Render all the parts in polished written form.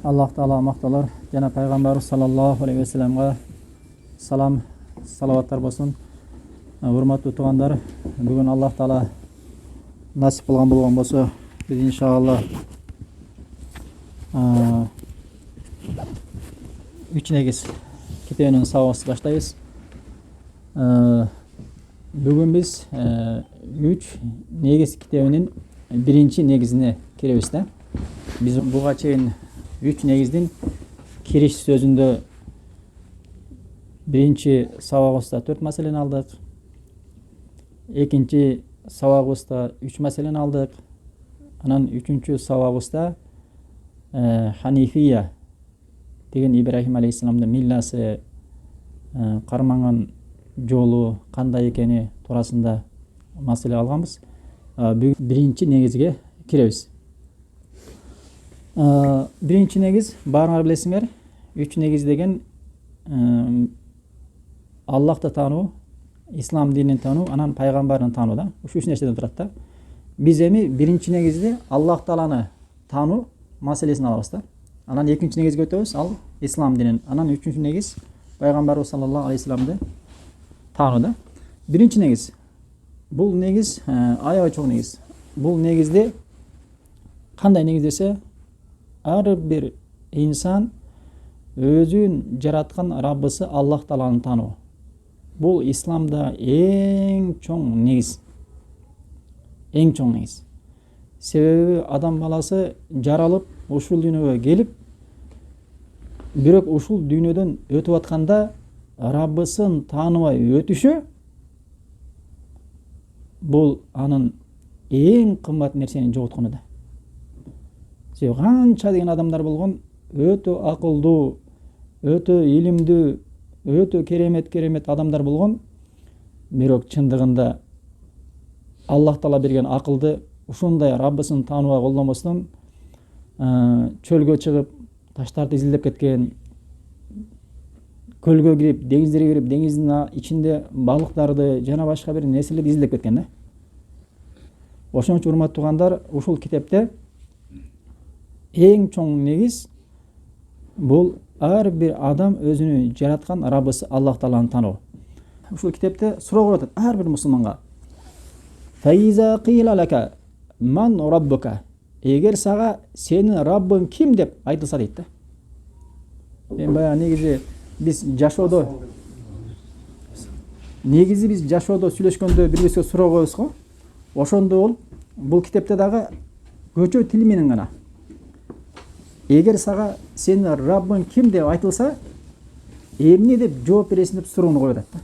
Alloh taolo maqtalar. Yana payg'ambar sallallohu alayhi vasallamga salom, salovatlar bo'lsin. Hurmatli tug'anlar, bugun Alloh taolo nasib qilgan bo'lgan bo'lsa, biz inshaalloh 3 negiz kitobining savoqini boshlaymiz. Bugun biz 3 negiz kitobining birinchi negizini kiramiz. Biz buga чейин 3 negizden kiriş sözünde birinci savağısta 4 meseleni aldık. İkinci savağısta 3 meseleni aldık. Anan üçüncü savağısta Hanifiya degen İbrahim Aleyhisselam'ın millası karmangan jolu kanday ekeni turasında mesele alganбыз. Birinci negizge kiremiz. Birinci negiz barыңар білесіңер. 3 negiz деген Аллахты тану, ислам динин тану, анан пайгамбарын тану да. Ушу 3 нерседен турат да. Биз эми биринчи негизде Аллах тааланы тану маселесин алабыз да. Анан экинчи негизге өтөбүз, ал ислам динин. Анан үчүнчү негиз пайгамбар саллаллаху алейхи вассаламды тану да. Биринчи негиз. Бул негиз аябай чоң негиз. Бул негизде кандай негиз десе, ар бир инсан өзүн жараткан Раббысы Аллах тааланы тануу. Бул исламда эң чоң негиз. Эң чоң негиз. Себеби адам баласы жаралып, ушул дүйнөгө келип, бирок ушул дүйнөдөн өтүп атканда Раббысын тааныбай өтүшү бул анын эң кымбат нерсени жоготкону да. Канча деген адамдар болгон, өтө акылдуу, өтө илимдүү, өтө керемет адамдар болгон, бирок чындыгында Аллах таала берген акылды ушундай Раббысын таанууга колдонбостон чөлгө чыгып, таштарды изилдеп кеткен, көлгө кирип, деңиздерге кирип, деңиздин ичинде балыктарды жана башка бир нерселерди изилдеп кеткен да. Ошон үчүн урматтуу туугандар, ушул китепте эң чоң негиз бул ар бир адам өзүнү жараткан Раббысы Аллах тааланы тануу. Ушул китепте суроо коюп атат ар бир мусулманга. Фаиза кила лака ман раббука. Эгер сага сенин Раббың ким деп айтылса дейт да. Баягы негизи биз жашоодо сүйлөшкөндө бир бирибизге суроо коебуз го. Ошондо бул китепте дагы көчө тил менен гана. Эгер сага сенин Раббың ким деп айтылса, эмне деп жооп бересиң деп суроону коюп атат да.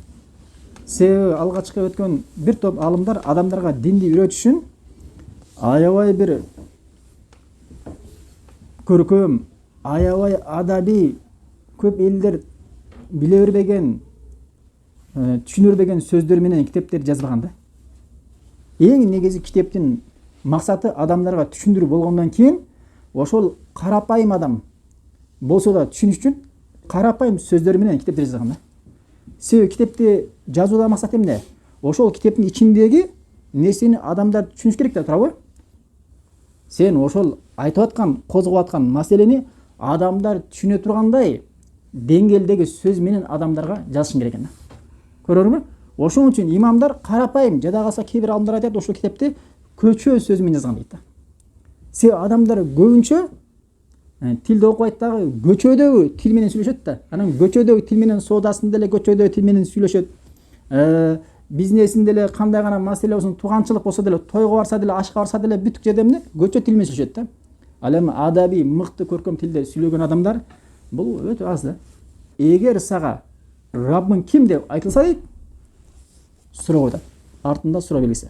Себеби алгачкы өткөн бир топ алымдар адамдарга динди үйрөтүш үчүн аябай бир көркөм, аябай адаби, көп элдер биле бербеген, түшүнө бербеген сөздөр менен китептерди жазбаган да. Эң негизи китептин максаты адамдарга түшүндүрүү болгондон кийин ошол карапайым адам болсо да түшүнүш үчүн карапайым сөздөр менен китепти жазган да. Себеби китепти жазууда максат эмне? Ошол китептин ичиндеги нерсени адамдар түшүнүш керек да, туурабы? Сен ошол айтып аткан, козгоп аткан маселени адамдар түшүнө тургандай деңгээлдеги сөз менен адамдарга жазышың керек экен да. Көрөрүңбү? Ошон үчүн имамдар карапайым, жада калса кээ бир адамдар айтат, ошол китепти көчө сөз менен жазган дейт да. Себеби адамдар көбүнчө тилди окубайт дагы көчөдөгү тил менен сүйлөшөт да. Анан көчөдөгү тил менен соодасын деле көчөдөгү тил менен сүйлөшөт. Бизнесин деле кандай гана маселе болсун, тууганчылык болсо деле, тойго барса деле, ашка барса деле бүтүк жерде эмне көчө тил менен сүйлөшөт да. Ал эми адаби, мыкты, көркөм тилде сүйлөгөн адамдар бул өтө аз да. Эгер сага Раббың ким деп айтылса дейт, суроо коюп атат. Артында суроо белгиси.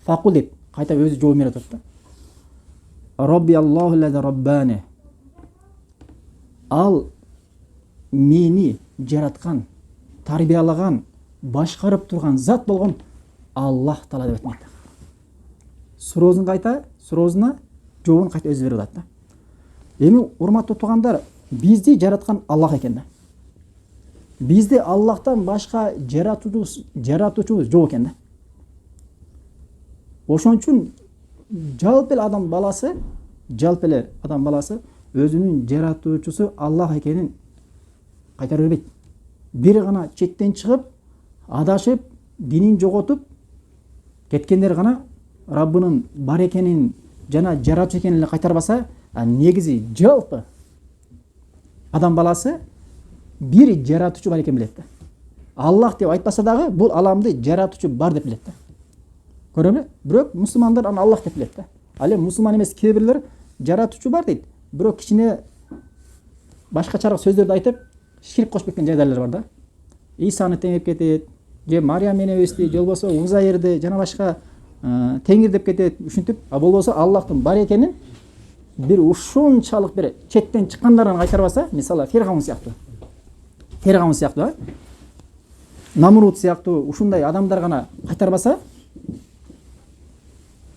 Факул дейт, кайта өзү жооп берип атат да. Рабби Аллаху лази раббани. Ал мени жараткан, тарбиялаган, башкарып турган зат болгон Аллах таала деп айтат. Суроосун кайта, суроосуна жообун кайта өзү берип атат да. Эми урматтуу туугандар, бизди жараткан Аллах экен да. Бизди Аллахтан башка жаратуучубуз жок экен да. Ошон үчүн жалпы эле адам баласы өзүнүн жаратуучусу Аллах экенин кайтара бербейт. Бир гана четтен чыгып, адашып, динин жоготуп кеткендер гана Раббынын бар экенин жана жаратуучу экенин эле кайтарбаса, негизи жалпы адам баласы бир жаратуучу бар экенин билет да. Аллах деп айтпаса дагы бул аламды жаратуучу бар деп билет да. Көрөбү? Бирок мусулмандар аны Аллах деп билет да. Ал эми мусулман эмес кээ бирлер жаратуучу бар дейт. Бирок кичине башкачараак сөздөрдү айтып ширк кошуп кеткен жайдарлар бар да. Исаны теңеп кетет, же Мариям энебизди, же болбосо Узайырды жана башка теңир деп кетет, ушинтип, а болбосо Аллахтын бар экенин бир ушунчалык бир четтен чыккандардан кайтарбаса, мисалы Фиргаун сыяктуу, Намрут сыяктуу ушундай адамдар гана кайтарбаса,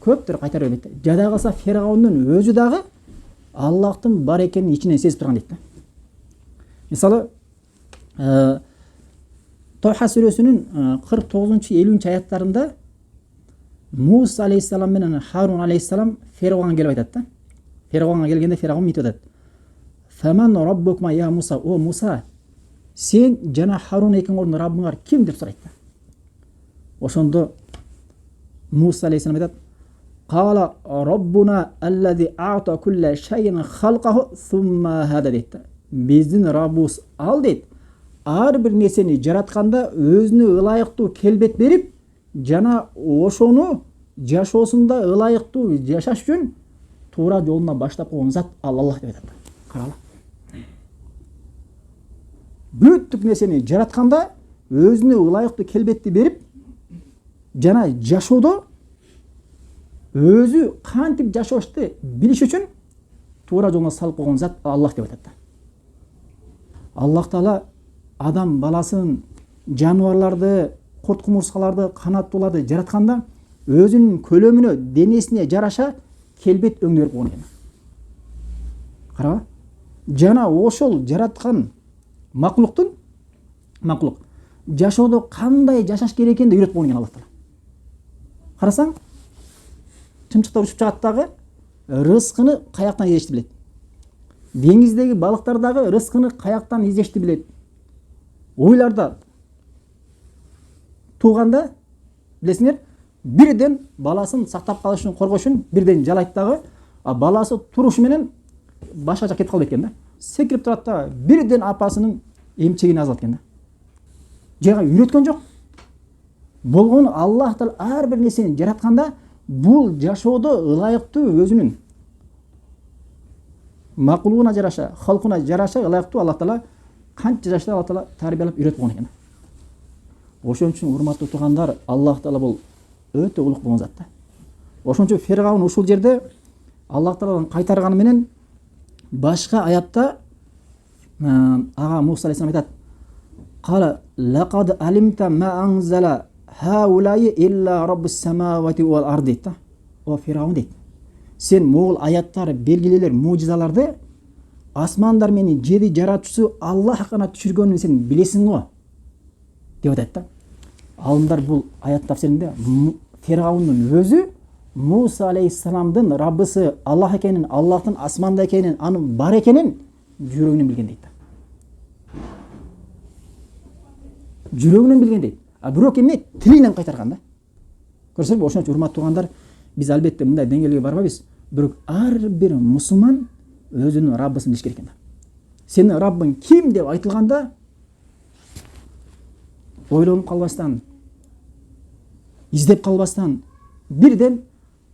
көптөр кайтара бербейт. Жада калса Фиргаундун өзү дагы Аллахтын бар экенин ичинен сезип турган дейт да. Мисалы Тоха сүрөсүнүн 49-50 аяттарында Муса алейхиссалам менен Харун алейхиссалам Фиргаунга келип айтат да. Фиргаунга келгенде Фиргаун мынтип атат. Фаман раббукма я Муса, о Муса, сен жана Харун экөөңөрдүн Раббыңар ким деп сурайт да. Ошондо Муса алейхиссалам айтат: Кала раббуна аллази аата кулла шайин халкаху сумма хада дейт да. Биздин Раббыбыз ал дейт. Ар бир нерсени жаратканда өзүнө ылайыктуу келбет берип, жана ошону жашоосунда ылайыктуу жашаш үчүн туура жолуна баштап койгон зат ал Аллах деп айтат. Каралы. Бүттүк нерсени жаратканда өзүнө ылайыктуу келбетти берип, жана жашоодо өзү кантип жашашты билиш үчүн туура жолуна салып койгон зат Аллах деп айтат. Аллах Таала адам баласын, жануарларды, курт-кумурскаларды, канаттууларды жаратканда өзүнүн көлөмүнө, денесине жараша келбет өңдөрүп койгон экен. Караба. Жана ошол жараткан макулук жашоодо кандай жашаш керек экенин үйрөтүп койгон экен Аллах Таала. Карасаң, чымчыктар учуп чыгат дагы рызкыны каяктан издешти билет. Деңиздеги балыктар дагы рызкыны каяктан издешти билет. Ойларда тууганда билесиңер, бирден баласын сактап калыш үчүн, коргош үчүн бирден жалайт дагы, баласы турушу менен башка жакка кетип калбайт экен да. Секирип турат да, бирден апасынын эмчегин азат экен да. Жага үйрөткөн жок. Болгону Аллах Таала ар бир нерсени жаратканда бул жашоодо ылайыктуу өзүнүн макулугуна жараша, халкына жараша ылайыктуу Аллах Таала канча жашта Аллах Таала тарбиялап үйрөтүп койгон экен. Ошон үчүн урматтуу туугандар, Аллах Таала бул өтө улук болгон зат да. Ошон үчүн Фиргаун ушул жерде Аллах Тааладан кайтарганы менен башка аятта ага Муса алейхиссалам айтат: Кала лакад алимта ма анзала хаулай илла раббус самавати вал ард дейт да. О Фиргаун дейт. Сен могул аяттар, белгилелер, мужизаларды асмандар менен жерди жаратуучусу Аллах гана түшүргөнүн сен билесиң го деп атат да. Алымдар бул аят тафсиринде Фиргаунун өзү Муса алейхиссаламдын Раббысы Аллах экенин, Аллахтын асманда экенин, анын бар экенин жүрөгүнөн билген дейт да. Жүрөгүнөн билген дейт. А бирок эмне тилинен кайтарган да. Көрсөңүзбү, ошон үчүн урматтуу туугандар, биз албетте мындай деңгээлге барбайбыз. Бирок ар бир мусулман өзүнүн Раббысын билиш керек экен да. Сенин Раббың ким деп айтылганда ойлонуп калбастан, издеп калбастан, бирден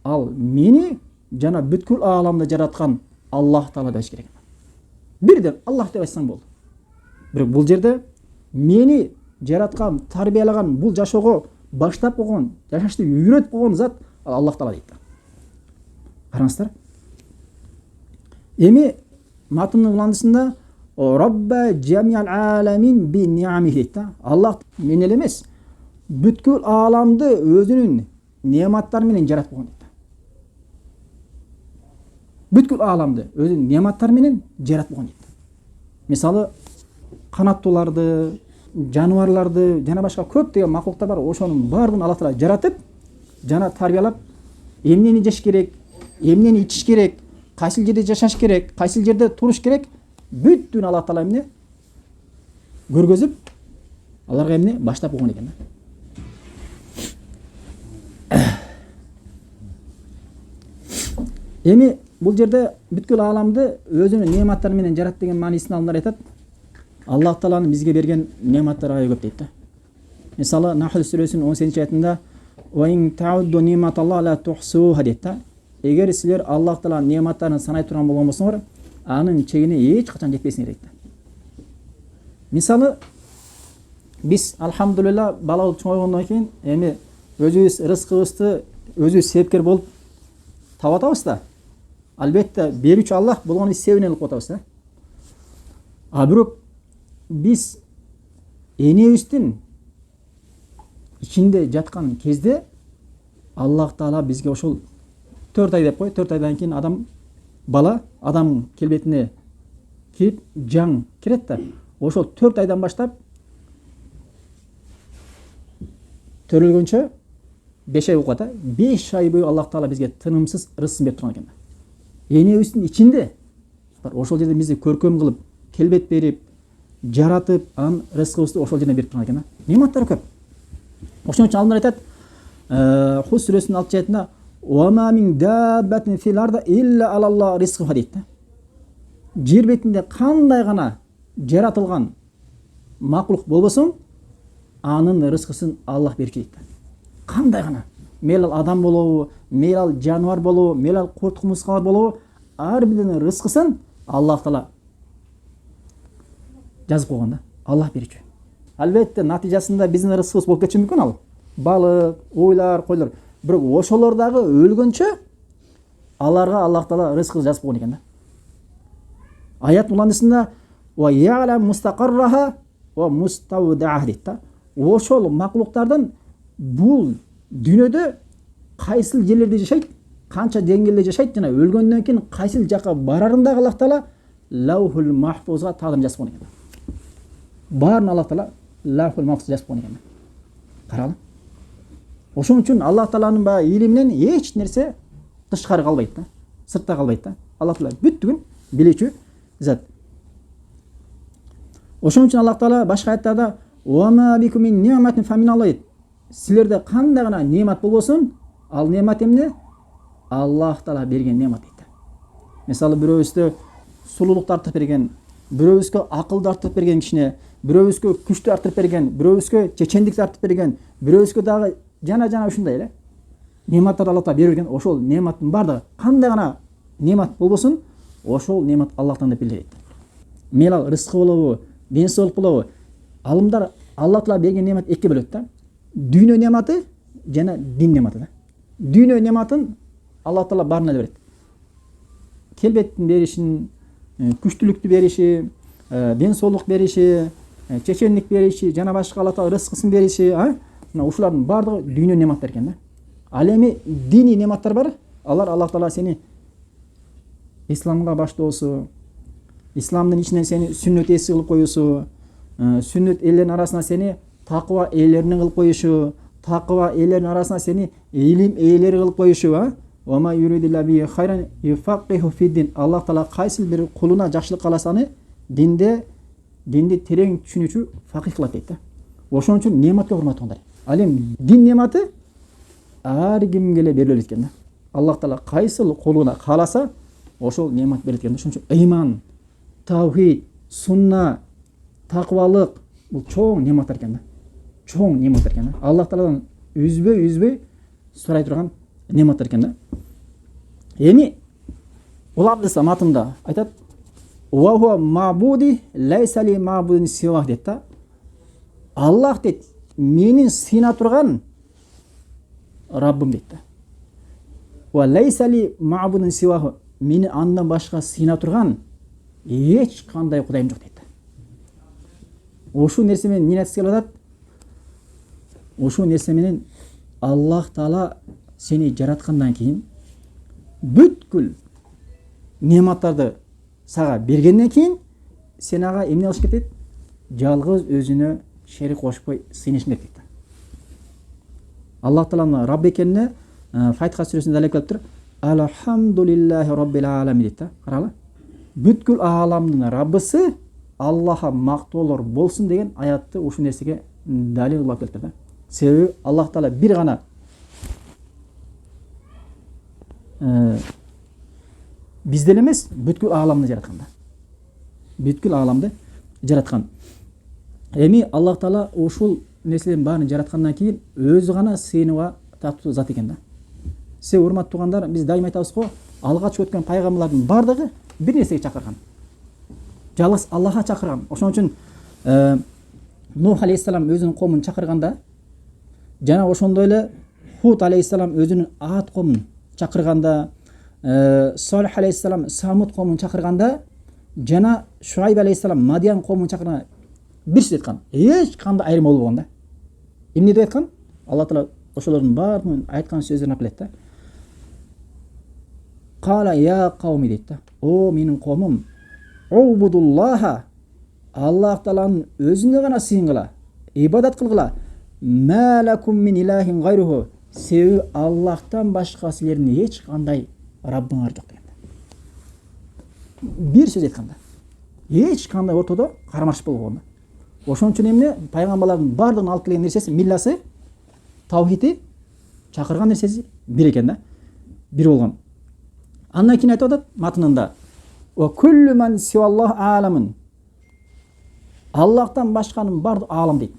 ал мени жана бүткүл ааламды жараткан Аллах Таала деп керек. Бирден Аллах деп айтсаң болду. Бирок бул жерде мени жараткан, тарбиялаган, бул жашоого баштап койгон, жашашты үйрөтүп койгон зат Аллах Таала дейт. Караңыздар. Эми матындын уландысында Рабба жамиал аламин би ни'ами дейт да. Аллах мен эле эмес, бүткүл ааламды өзүнүн неаматтары менен жаратып койгон дейт. Бүткүл ааламды өзүнүн неаматтары менен жаратып койгон дейт. Мисалы, канаттууларды, жануарларды, жана башка көптөгөн макулуктар бар. Ошонун баардыгын Аллах Таала жаратып, жана тарбиялап, эмнени жеш керек, эмнени ичиш керек, кайсыл жерде жашаш керек, кайсыл жерде туруш керек, бүттүн Аллах Таала эмне көргөзүп, аларга эмне баштап койгон экен. Эми бул жерде бүткүл ааламды өзүнүн неаматтары менен жарат деген маанисин алымдар айтат. Аллах Тааланын бизге берген неаматтары аябай көп дейт да. Мисалы Нахл сүрөсүнүн 18-аятында "Ва ин таудду ниматаллахи ла тухсуха" дейт да. Эгер силер Аллах Тааланын неаматтарын санай турган болгон болсоңор, анын чегине эч качан жетпесиңер дейт да. Мисалы биз алхамдулилла бала болуп чоңойгондон кийин эми өзүбүз рызкыбызды өзүбүз себепкер болуп таап атабыз да. Албетте берүүчү Аллах болгону биз себебинен кылып атабыз да. А бирок биз энебиздин ичинде жаткан кезде Аллах Таала бизге ошол 4 ай деп кой, 4 айдан кийин адам келбетине кирип жаң кирет да. Ошол 4 айдан баштап төрөлгөнчө 5 ай болуп калат. 5 ай бою Аллах Таала бизге тынымсыз рызкын берип турган экен. Энебиздин ичинде ошол жерде бизди көркөм кылып, келбет берип, жаратып, анын рызкыбызды ошол жерден берип турган экен. Нематтар көп. Ошон үчүн алымдар айтат, Худ сүрөсүнүн 6-аятында "Ва ма мин даббатин фил арда илля алалла ризкуха" дейт. Жер бетинде кандай гана жаратылган макулук болбосун, анын рызкысын Аллах берчү дейт. Кандай гана, мейлі адам болобу, мейлі жануар болобу, мейлі курт кумурскалар болобу, ар биринин рызкысын Аллах Таала жазып койгон да. Аллах берчү. Албетте натыйжасында биздин рызкыбыз болуп кетиши мүмкүн ал. Балык, уйлар, койлор. Бирок ошолор дагы өлгөнчө аларга Аллах Таала рызкы жазып койгон экен да. Аят муландысында "Ва я'лам мустaqarraha ва mustawda'aha" дейт да. Ошол макулуктардын бул дүйнөдө кайсыл жерлерде жашайт, канча деңгээлде жашайт жана өлгөндөн кийин кайсыл жака барарын дагы Аллах Таала Лаухул Махфузга тагым жазып койгон экен. Баарын Аллах Таала Лаухул Махфузга жазып койгон экен. Каралы. Ошон үчүн Аллах Тааланын баягы илиминен эч нерсе тышкары калбайт да, сыртта калбайт да. Аллах Таала бүттүгүн билүүчү зат. Ошон үчүн Аллах Таала башка аяттарда "Ва ма бикум мин ни'матин фаминаллах" силерде кандай гана немат болбосун, ал немат эмне? Аллах Таала берген немат дейт. Мисалы бирөөбүздө сулуулукту артып берген, бирөөбүзгө акылды артып берген кишине, бирөөбүзгө күчтү артып берген, бирөөбүзгө чечендикти артып берген, бирөөбүзгө дагы жана ушундай эле нематтарды Аллах Таала берген. Ошол нематтын баардыгы кандай гана немат болбосун, ошол немат Аллахтан деп билет. Мейлі рызкы болобу, ден соолук болобу, алымдар Аллах Таала берген немат экиге бөлөт да. Дүйнө нематы жана дин нематы да. Дүйнө нематын Аллах Таала баарына берет. Келбеттин беришин, күчтүүлүктү бериши, ден соолук бериши, чечендик бериши, жана башка Аллах Таала рызкысын бериши, мына ушулардын баардыгы дүйнө нематтар экен да. Ал эми диний нематтар бар. Алар Аллах Таала сени исламга баштоосу, исламдын ичинен сени сүннөт ээси кылып коюусу, сүннөт элеринин арасына сени такыба ээлеринен кылып коюшу, такыба ээлеринин арасына сени илим ээлери кылып коюшу. Ва юридилляхи хайран юфақиху фиддин. Аллах Таала кайсыл бир кулуна жакшылык кааласаны динди терең түшүнүүчү факих кылат дейт да. Ошон үчүн нематка урматтагандар. Ал эми дин нематы ар кимге эле берилет экен да. Аллах Таала кайсыл кулуна кааласа ошол немат берет экен. Ошон үчүн ыйман, таухид, сунна, такыбалык бул чоң нематтар экен да. Чоң нематтар экен да. Аллах Тааладан үзбөй сурай турган нематтар экен да. Эми улам матында айтат: "Ва хуа мабуди лайса ли мабудин сивах" дейт да. Аллах дейт, менин сыйына турган Раббым дейт да. Ва лайса ли мабудин сивах, мени андан башка сыйына турган эч кандай кудайым жок дейт. Ошол нерсе менен эмне айтып атат? Ошол нерсе менен Аллах Таала сени жараткандан кийин бүткүл нематтарды сага бергенден кийин сен ага эмне кылыш керек дейт? Жалгыз өзүнө шерик кошпой сыйынышың керек дейт. Аллах Тааланын Рабб экенине Фатиха сүрөсүндө далил келип тур. Alhamdulillahi Rabbil alamin дейді. Қаралы. Бүткіл аламның Раббысы Аллаха мақтаулар болсын деген аятты осы нәрсеге дәлел қылып келтірді. Себебі Аллах Тағала бір ғана бізден емес, бүткіл аламды жаратқанда. Бүткіл аламды жаратқан. Эми Аллах Тағала ошол нәрселердің барын жаратқаннан кейін өзі ғана сыйынуға тату зат екен да. Сіз урматтуу туғандар, біз дайым айтабыз ғой, алғаш өткен пайғамбарлардың бардығы бір нәрсеге шақырған. Жалғыз Аллаха шақырған. Ошон үчүн Нух алейхиссалам өзүнүн коомун чакырганда, жана ошондой эле Худ алейхиссалам өзүнүн Ад коомун чакырганда, Салих алейхиссалам Самуд коомун чакырганда, жана Шуайб алейхиссалам Мадиян коомун чакырганда бир сөз айткан. Эч кандай айрым болбогон да. Эмне деп айткан? Алла Таала ошолордун баардыгын айткан сөздөрүн алып келет да. Кала я кауми дейт да. О менин коомум, убудуллаха, Аллах Тааланын өзүнө гана сыйынгыла, ибадат кылгыла. Ма лакум мин илахин гайруху. Себеби Аллахтан башка силердин эч кандай Раббыңар жок деген. Бир сөз айтканда. Эч кандай ортодо кармашып болгон да. Ошон үчүн эмне пайгамбарлардын бардыгын алып келген нерсеси, милласы, таухиди, чакырган нерсеси бир экен да. Бир болгон. Андан кийин айтып атат матынында: "Ва куллу ман сиваллах аламын." Аллахтан башканын бардыгы алам дейт.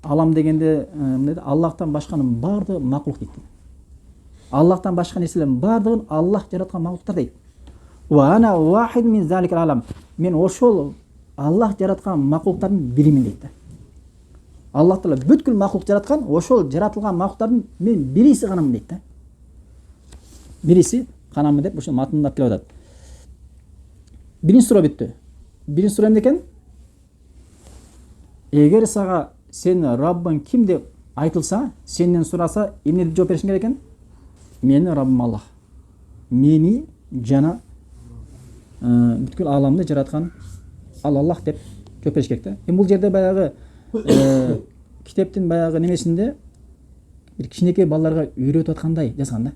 Алам дегенде эмне? Аллахтан башканын бардыгы макулук дейт. Аллахтан башка нерселердин бардыгын Аллах жараткан макулуктар дейт. Ва ана вахид мин заликал алам. Мен ошол Аллах жараткан макулуктардын биримин дейт. Аллах Таала бүткүл макулук жараткан, ошол жаратылган макулуктардын мен бириси ганамын дейт. Бириси ганамын деп ошол матында келип атат. Биринчи суроо бүттү. Биринчи суроо эмне экен? Эгер сага сен Раббың ким деп айтылса, сенден сураса, эмне деп жооп беришиң керек экен? Менин Раббым Аллах. Мени жана бүткүл аламды жараткан Аллах деп жооп бериш керек да. Бул жерде баягы китептин баягы немесинде бир кичинекей балдарга үйрөтүп аткандай жазган да.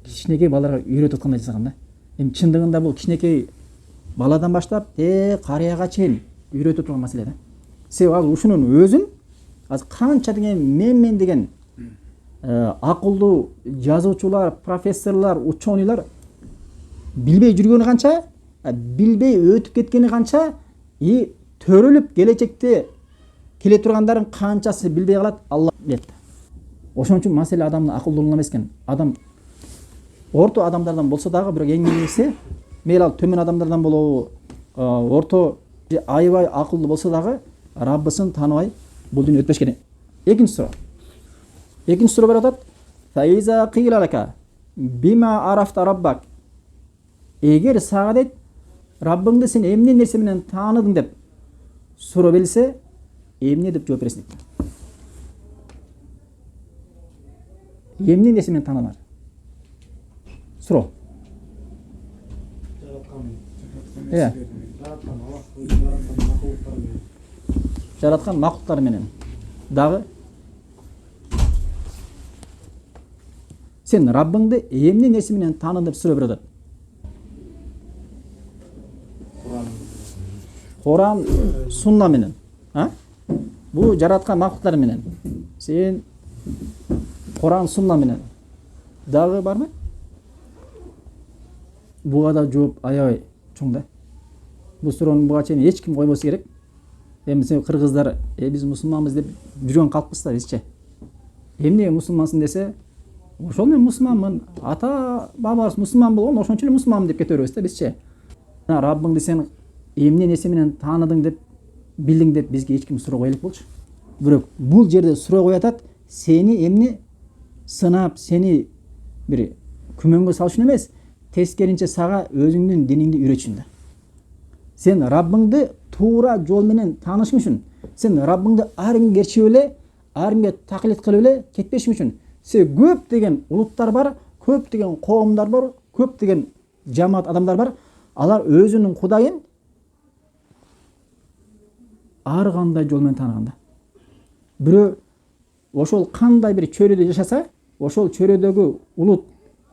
Кичинекей балдарга үйрөтүп аткандай жазган да. Эми чындыгында бул кичинекей баладан баштап карыяга чейин үйрөтүп турган маселе да. Себеби азыр ушунун өзүн азыр канча мен деген акылдуу жазуучулар, профессорлор, ученыйлар билбей жүргөнү канча, билбей өтүп кеткени канча, төрөлүп келечекте келе тургандарын канчасы билбей калат, Алла билет. Ошон үчүн маселе адамдын акылдуулугунда эмес экен. Адам орто адамдардан болсо дагы, бирок эң негизгиси мейли ал төмөн адамдардан болобу, орто аябай акылдуу болсо дагы Раббысын тааныбай бул дүйнө өтпөш керек. Экинчи суроо. Экинчи суроо берип атат: "Фаиза кыйлалака бима арафта раббак." Эгер сага дейт, Раббыңды сен эмне нерсе менен тааныдың деп суроо берилсе, эмне деп жооп бересиң? Эмне нерсе менен таанылар? Суроо. Жараткан макулуктар менен. Дагы сен Раббыңды эмне нерсе менен тааны деп суроо берет. Куран, сунна менен. Бул жараткан макулуктар менен. Сен Куран, сунна менен. Дагы барбы? Буга да жооп аябай чоң да. Бул суроону буга чейин эч ким койбосо керек. Эми сен кыргыздар, биз мусулманбыз деп жүргөн калкпыз да бизче. Эмне мусулмансың десе, ошол мен мусулманмын, ата бабабыз мусулман болгон, ошон үчүн мусулманмын деп кете беребиз да бизче. Раббыңды сен эмне нерсе менен тааныдың деп, билдиң деп бизге эч ким суроо кое элек болчу. Бирок бул жерде суроо коюп атат, сени эмне сынап, сени бир күмөнгө салыш үчүн эмес, тескеринче сага өзүңдүн диниңди үйрөтүшүн да. Сен Раббыңды туура жол менен таанышың үчүн, сен Раббыңды арыңгерчип эле, арыңга таклит кылып эле кетпешиң үчүн, сен көп деген улуттар бар, көп деген коомдар бар, көп деген жамаат адамдар бар. Алар өзүнүн Кудайын ар кандай жол менен тааныган да. Бирөө ошол кандай бир чөйрөдө жашаса, ошол чөйрөдөгү улут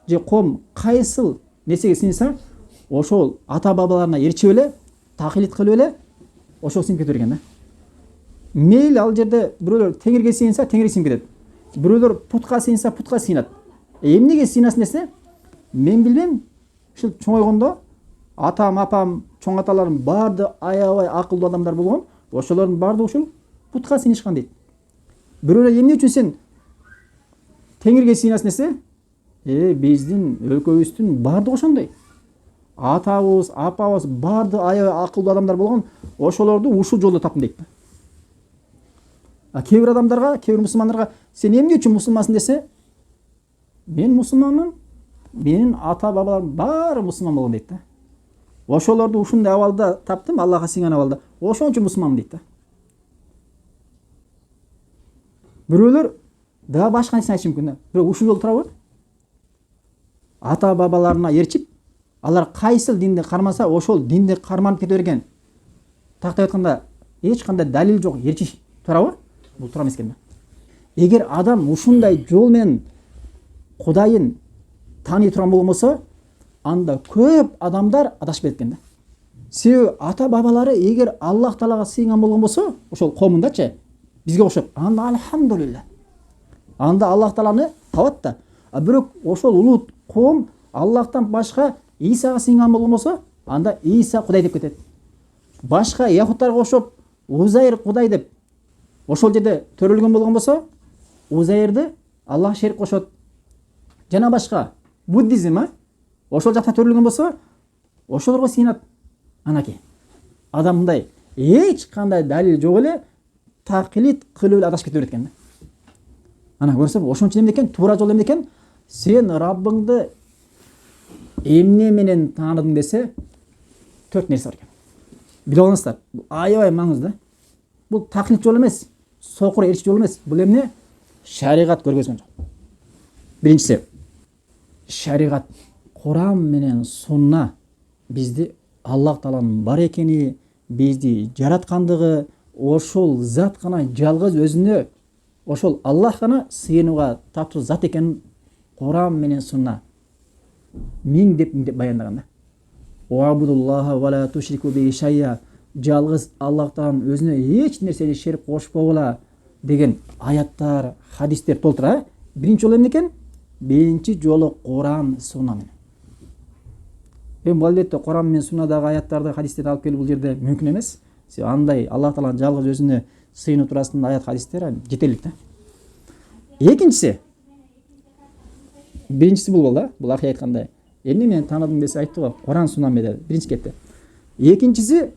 же ком кайсыл нерсеге сыйынса ошол ата бабаларына ээрчип эле таклит кылып эле ошол сиңип кете берген да. Мейлі ал жерде біреулер теңирге сыйынса теңирге сыйынып кетет, біреулер путка сыйынса путка сыйынат. Эмнеге сыйынасын десе, мен билбейм, ушул чоңойгондо атам апам чоң аталарым барды аябай акылдуу адамдар болгон, ошолордун баардыгы ушул путка сыйынышкан дейт. Біреулер эмне үчүн сен теңирге сыйынасың десе, биздин өлкөбүздүн баардыгы ошондой. Атабыз, апабыз барды аябай акылдуу адамдар болгон, ошолорду ушул жолдо таптым дейт. Кээ бир адамдарга, кээ бир мусулмандарга сен эмне үчүн мусулмансың десе, мен мусулманмын, менин ата бабаларым баары мусулман болгон дейт да. Ошолорду ушундай абалда таптым, Аллахка сыйган абалда. Ошон үчүн мусулманмын дейт да. Бирөөлөр дагы башка нерсе айтышы мүмкүн да. Бирок ушул жолдо турабы? Ата бабаларына ээрчип, алар кайсыл динди кармаса, ошол динди карманып кете берген. Тактап айтканда, эч кандай далил жок, ээрчиш турабы? Бул тура эмес экен да. Эгер адам ушундай жол менен Кудайын тааный турган болбосо, анда көп адамдар адашып кетет экен да. Себеби ата бабалары эгер Аллах Таалага сыйынган болгон болсо, ошол коомундачы бизге окшоп, анда альхамдулилла. Анда Аллах Тааланы табат да. Бирок ошол улут коом Аллахтан башка Исага сыйынган болгон болсо, анда Иса Кудай деп кетет. Башка яхуттарга окшоп Узайр Кудай деп ошол жерде төрөлгөн болгон болсо, Узайрды Аллах шерик кошот. Жана башка буддизм, ошол жакта төрөлгөн болсо, ошолорго сыйынат. Анаки адам мындай эч кандай далил жок эле таклит кылып эле адашып кете берет экен да. Ана көрсөм, ошон үчүн эмне экен, туура жол эмне экен? Сен Раббыңды эмне менен тааныдың десе, 4 нерсе бар экен. Билип алыңыздар, бул аябай маңызды. Бул таклит жол эмес, сокур ээрчи жол эмес. Бул эмне? Шариғат көргөзгөн жол. Биринчиси, шариғат, Куран менен сунна бизди Аллах Тааланын бар экени, бизди жараткандыгы, ошол зат гана жалгыз өзүнө, ошол Аллах гана сыйынууга татуу зат экенин Куран менен сунна миңдеп баяндаган да. Уабудуллаха ва ла тушрику би шайя, жалгыз Аллахтан өзүнө эч нерсени шерик кошпогула деген аяттар, хадистер толтура. Биринчи жолу эмне экен? Биринчи жолу Куран, сунна менен. Бул албетте Куран менен суннадагы аяттарды, хадистерди алып келип бул жерде мүмкүн эмес. Андай Аллах Тааланын жалгыз өзүнө сыйынуу туурасында аят, хадистер жетерлик да. Экинчиси, биринчиси бул да, бул акый айткандай. Эмне менен тааныдым десе айтты го, Куран, сунна менен. Биринчи кетти. Экинчиси,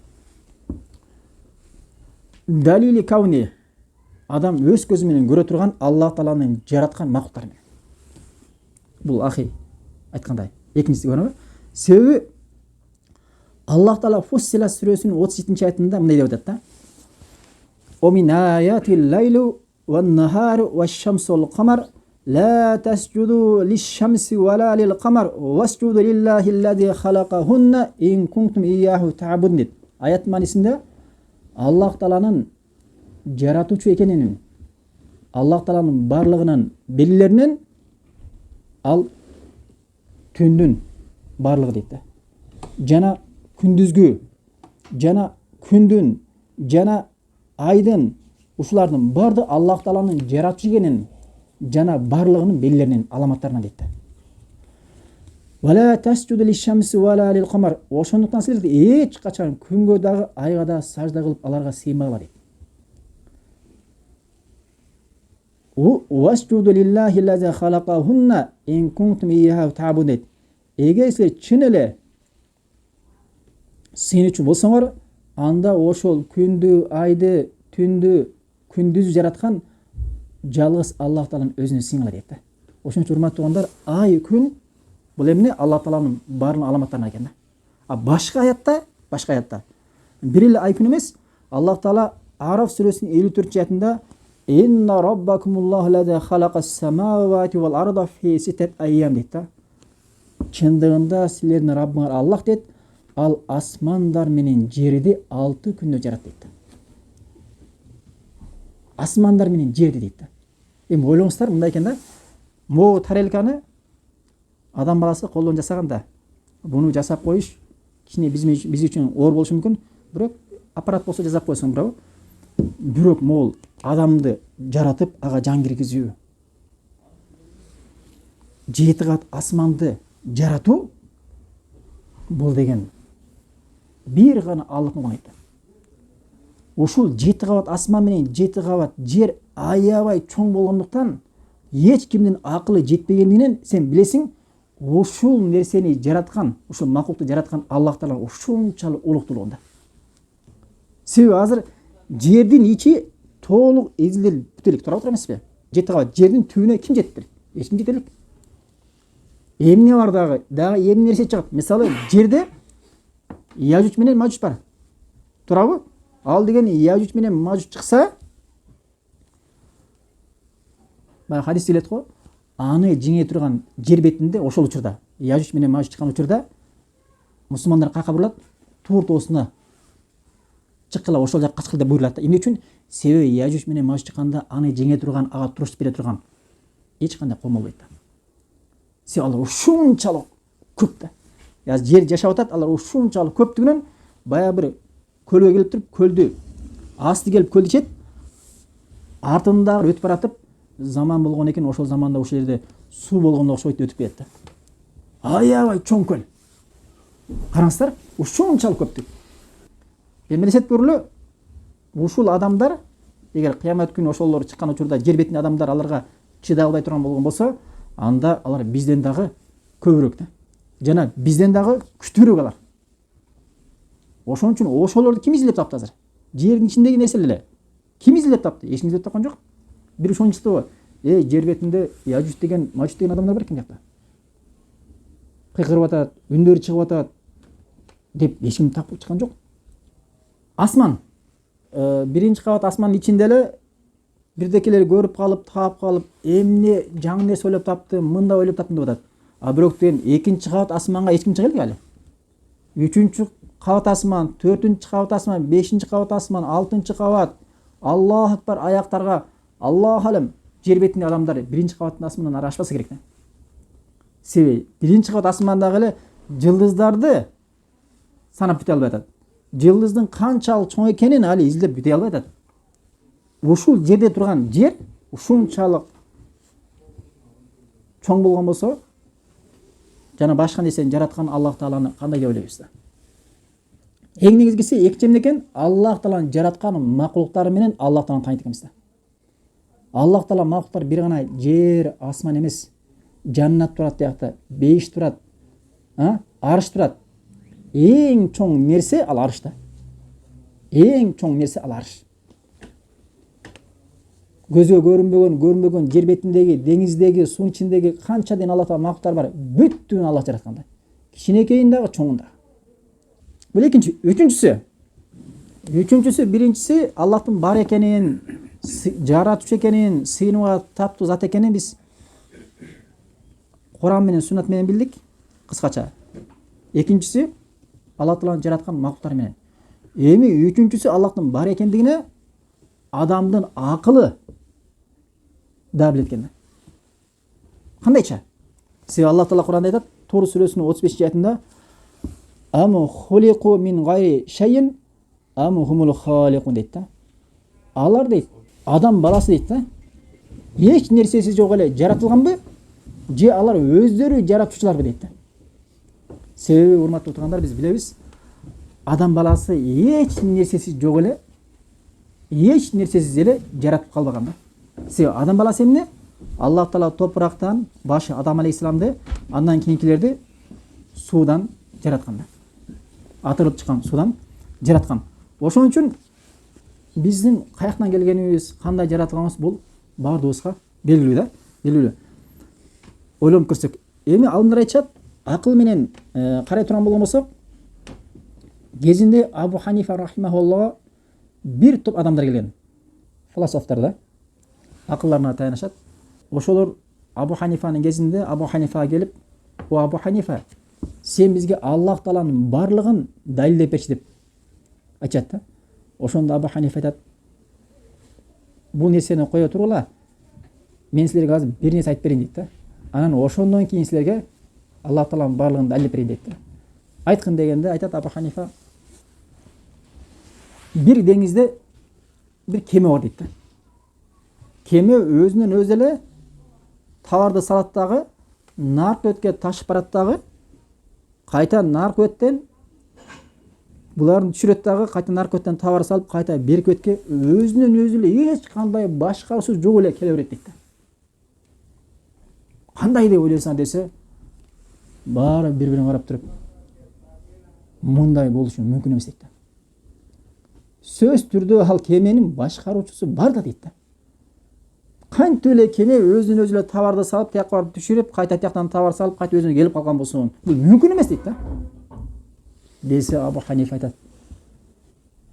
далили кауни, адам өз көзү менен көрө турган Аллах Тааланын жараткан макулуктары менен. Бул акый айткандай. Экинчиси көрөбү? Себеби Аллах Таала Фуссилат сүрөсүнүн 37-чи аятында мындай деп атат да. ومن آيات الليل والنهار والشمس والقمر لا تسجدوا للشمس ولا للقمر واسجدوا لله الذي خلقهن إن كنتم إياه تعبدون. Аят маанисинде Аллах Тааланын жаратуучу экенин, Аллах Тааланын барлыгынын белгилеринен ал түндүн барлыгы дейт да. Жана күндүзгү, жана күндүн, жана айдын, ушулардын барды Аллах Тааланын жаратуучу экенин жана барлыгынын белгилеринен, аламаттарынан дейт да. Вала тасджуду лиш-шамси вала лил-камар. Ошондуктан силер эч качан күнгө дагы, айга да сажда кылып аларга сыймагыла дейт. Васджуду лиллахи лази халакахунна ин кунтум ияху та'будун. Эгер силер чын эле сыйынуучу болсоңор, анда ошол күндү, айды, түндү, күндүзү жараткан жалгыз Аллах Тааланын өзүнө сыйынгыла дейт да. Ошон үчүн урматтуу туугандар, ай, күн бул эмне? Аллах Тааланын баардык аламаттарынан экен да. Башка аятта бир эле ай күн эмес, Аллах Таала Араф сүрөсүнүн 54-чү аятында инна раббакумуллаху лази халакас самавати вал арда фи ситтати айям дейт да. Чындыгында силердин Раббыңар Аллах дейт, ал асмандар менен жерди 6 күндө жаратты дейт. Асмандар менен жерди дейт да. Эми ойлоңуздар, мындай экен да. Могу тарелканы адам баласы колдон жасаганда буну жасап коюш кичине биз үчүн оор болушу мүмкүн, бирок аппарат болсо жасап койсоң бирок бирок могул адамды жаратып ага жан киргизүү, 7 кат асманды жаратуу, бул деген бир гана Аллахтын кудайты. Ушул 7 кабат асман менен 7 кабат жер аябай чоң болгондуктан эч кимдин акылы жетпегендигинен сен билесиң, ушул нерсени жараткан, ушул макулукту жараткан Аллах Таала ушунчалык улуктуулугунда. Себеби азыр жердин ичи толук эзилип бүтөлүк тура эмеспи? 7 кабат жердин түбүнө ким жетти? Эч ким жете элек. Эмне бар дагы эмне нерсе чыгат? Мисалы, жерде Яжуч менен Мажуч бар. Турабы? Ал деген Яжуч менен Мажуч чыкса, баа хадис келет го, аны жеңе турган жер бетинде ошол учурда, Яжуч менен Мажуч чыккан учурда мусулмандар кака бурулат? Тур тоосуна чыккыла, ошол жакка качкыла деп буйрулат. Эмне үчүн? Себеби Яжуч менен Мажуч чыкканда аны жеңе турган, ага туруш бере турган эч кандай ком болбойт. Себеби алар ушунчалык көп да. Жер жашап атат, алар ушунчалык көптүгүнөн баягы бир көлгө келип туруп, көлдү асты келип көлдү ичет, артында өтүп баратып, заман болгон экен, ошол заманда ошол жерде суу болгондо окшойт өтүп кетет да. Аябай чоң көл. Караңыздар, ушунчалык көптүк. Эмелесет көрүлө, ушул адамдар, эгер кыямат күнү ошолор чыккан учурда жер бетине адамдар аларга чыдай албай турган болгон болсо, анда алар бизден дагы көбүрөөк да. Жана бизден дагы күчтүүрөөк алар. Ошон үчүн ошолорду ким изилдеп тапты азыр? Жердин ичиндеги нерселер эле. Ким изилдеп тапты? Эч ким изилдеп тапкан жок. Бир ушунчасы, жер бетинде Яжуч деген, Мажуч деген адамдар бар экен жакта. Кыйкырып атат, үндөрү чыгып атат деп эч ким тапып чыккан жок. Асман, биринчи кабат асмандын ичинде эле бирдекелер көрүп калып, таап калып, эмне жаңы нерсе ойлоп тапты, мында ойлоп таптым деп атат. А бирок деген экинчи кабат асманга эч ким чыга элек али. Үчүнчү кабат асман, 4-чү кабат асман, 5-чи кабат асман, 6-чы кабат. Аллаху акбар, аяктарга Аллах алем, жер бетинде адамдар биринчи кабаттын асманынан ары ашпаса керек да. Себеби биринчи кабат асмандагы эле жылдыздарды санап бүтө албай атат. Жылдыздын канчалык чоң экенин али изилдеп бүтө албай атат. Ушул жерде турган жер ушунчалык чоң болгон болсо, жана башка нерсени жараткан Аллах Тааланы кандай деп ойлойбуз да? Эң негизгиси эки эмне экен? Аллах Тааланы жараткан макулуктары менен Аллах Тааланы тааныйт экенбиз да. Аллах Таала макулуктар бир гана жер, асман эмес. Жаннат турат диякта, бейиш турат, арыш турат. Эң чоң нерсе ал арыш да. Эң чоң нерсе ал арыш. Көзгө көрүнбөгөн жер бетиндеги, деңиздеги, суунун ичиндеги канча ден Аллах Таала макулуктар бар, бүттүгүн Аллах жараткан да. Кичинекейин дагы, чоңун дагы. Бул экинчи. Үчүнчүсү, биринчиси Аллахтын бар экенин, жаратуучу экенин, сыйынууга таптуу зат экенин биз Куран менен, суннат менен билдик, кыскача. Экинчиси Аллах Тааланы жараткан макулуктар менен. Эми үчүнчүсү Аллахтын бар экендигине адамдын акылы да билет экен. Кандайча? Себеби Аллах Таала Куранда айтат, Тур сүрөсүнүн 35-аятында: "Аму хулиқу мин гайри шайин, аму хумул халиқун" дейт да. Алар дейт, адам баласы дейт да, эч нерсеси жок эле жаратылганбы, же алар өздөрү жаратуучуларбы дейт да. Себеби, урматтуу тургандар, биз билебиз, адам баласы эч нерсеси жок эле, эч нерсесиз эле жаратып калбаган да. Себеби адам баласы эмне? Аллах Таала топурактан башы Адам алейхисаламды, андан кийинкилерди суудан жараткан да. Атырылып чыккан суудан жараткан. Ошон үчүн биздин каяктан келгенибиз, кандай жаратылганыбыз бул баардыгыбызга белгилүү да, белгилүү. Ойлонуп көрсөк, эми алымдар айтышат, акыл менен карай турган болгон болсок, кезинде Абу Ханифа рахимахуллах бир топ адамдар келген. Философтор да, акылларына таянышат. Ошолор Абу Ханифанын кезинде Абу Ханифага келип, "О Абу Ханифа, сен бизге Аллах Тааланын барлыгын далилдеп берчи" деп айтат да. Ошондо Абу Ханифа айтат, "Бул нерсени кое тургула, мен силерге азыр бир нерсе айтып берейин" дейт да. Анан ошондон кийин силерге Алла Тағаланың барлығын дәлелдеп берейін дейді. Айтқын дегенде айтады Абу Ханифа, бір деңізде бір кеме бар дейді. Кеме өзінен өзі эле товарды салаттағы, нарық өтке ташып бараттағы, қайта нарық өттен бұларын түшіреттағы, қайта нарық өттен товар салып, қайта берік өтке өзінен өзі эле еш қандай башқарусыз жоқ эле келе береді дейді. Қандай деп ойлайсың десе, бары бір-бірін қарап тұрып, мұндай болушы мүмкін емес дейді. Сөз түрде ал кеменің башқарушысы бар да дейді. Қанша эле кеме өзінен өзі товарды салып, тияққа барып түшіріп, қайта тияқтан товар салып, қайта өзіне келіп қалған болсын, бұл мүмкін емес дейді. Десе Абу Ханифа айтады,